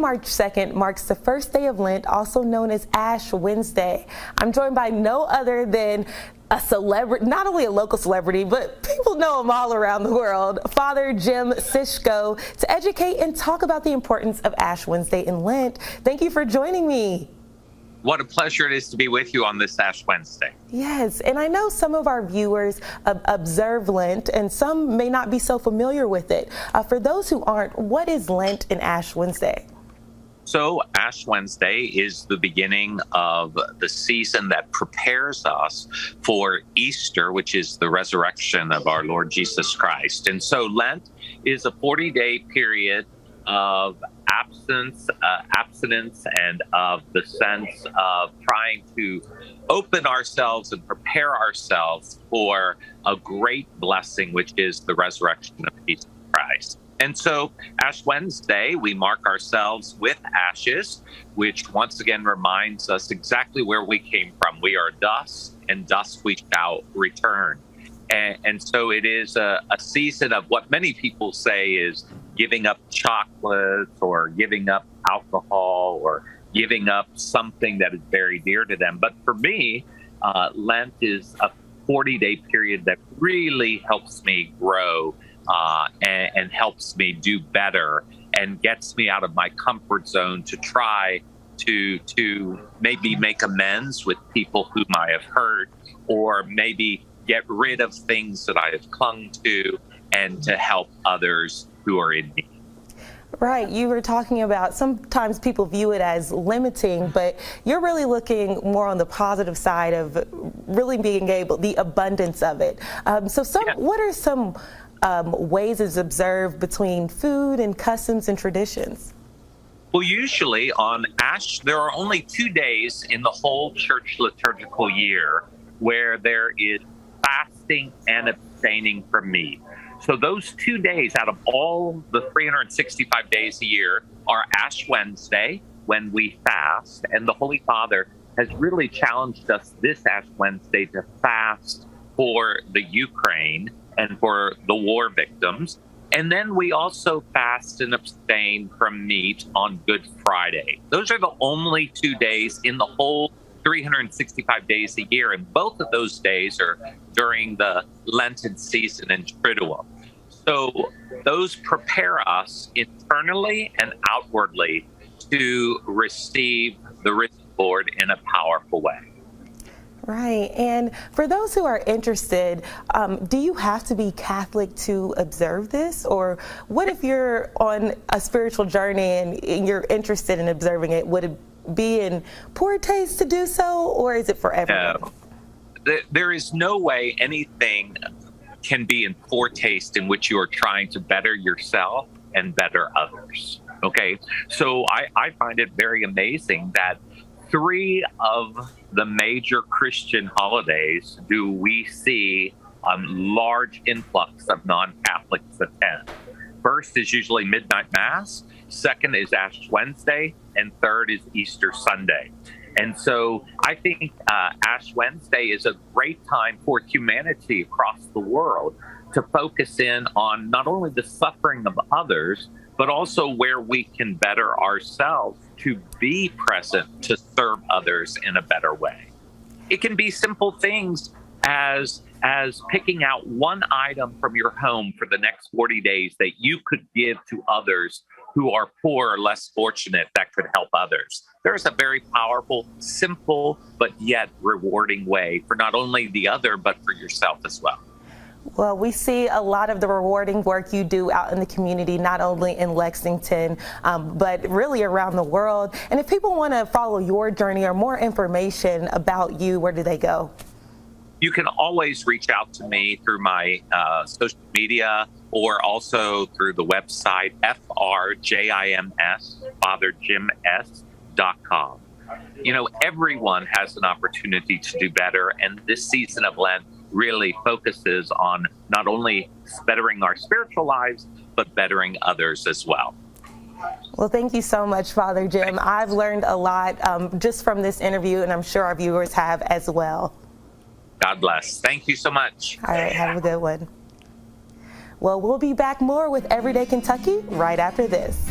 March 2nd marks the first day of Lent, also known as Ash Wednesday. I'm joined by no other than a celebrity, not only a local celebrity, but people know him all around the world, Father Jim Sichko, to educate and talk about the importance of Ash Wednesday in Lent. Thank you for joining me. What a pleasure it is to be with you on this Ash Wednesday. Yes, and I know some of our viewers observe Lent, and some may not be so familiar with it. For those who aren't, what is Lent and Ash Wednesday? So Ash Wednesday is the beginning of the season that prepares us for Easter, which is the resurrection of our Lord Jesus Christ. And so Lent is a 40-day period of abstinence and of the sense of trying to open ourselves and prepare ourselves for a great blessing, which is the resurrection of Jesus Christ. And so Ash Wednesday, we mark ourselves with ashes, which once again reminds us exactly where we came from. We are dust, and dust we shall return. And so it is a season of what many people say is giving up chocolate or giving up alcohol or giving up something that is very dear to them. But for me, Lent is a 40-day period that really helps me grow and helps me do better and gets me out of my comfort zone to try to maybe make amends with people whom I have hurt, or maybe get rid of things that I have clung to, and to help others who are in need. Right. You were talking about sometimes people view it as limiting, but you're really looking more on the positive side of really being able, the abundance of it. What are some ways it's observed between food and customs and traditions? Well, usually on Ash, there are only 2 days in the whole church liturgical year where there is fasting and abstaining from meat. So those 2 days out of all the 365 days a year are Ash Wednesday, when we fast. And the Holy Father has really challenged us this Ash Wednesday to fast for the Ukraine and for the war victims. And then we also fast and abstain from meat on Good Friday. Those are the only 2 days in the whole 365 days a year, and both of those days are during the Lenten season in Triduum. So those prepare us internally and outwardly to receive the risen Lord in a powerful way. Right. And for those who are interested, do you have to be Catholic to observe this? Or what if you're on a spiritual journey and you're interested in observing it? Would it be in poor taste to do so, or is it for everyone? No. There is no way anything can be in poor taste in which you are trying to better yourself and better others. Okay, so I find it very amazing that 3 of the major Christian holidays do we see a large influx of non-Catholics attend. First is usually Midnight Mass, second is Ash Wednesday, and third is Easter Sunday. And so I think Ash Wednesday is a great time for humanity across the world to focus in on not only the suffering of others, but also where we can better ourselves to be present to serve others in a better way. It can be simple things as picking out one item from your home for the next 40 days that you could give to others who are poor or less fortunate that could help others. There's a very powerful, simple, but yet rewarding way for not only the other, but for yourself as well. Well, we see a lot of the rewarding work you do out in the community, not only in Lexington, but really around the world. And if people want to follow your journey or more information about you, where do they go? You can always reach out to me through my social media, or also through the website FRJIMS, FatherJimS.com. You know, everyone has an opportunity to do better, and this season of Lent really focuses on not only bettering our spiritual lives, but bettering others as well. Well, thank you so much, Father Jim. I've learned a lot just from this interview, and I'm sure our viewers have as well. God bless. Thank you so much. All right, have a good one. Well, we'll be back more with Everyday Kentucky right after this.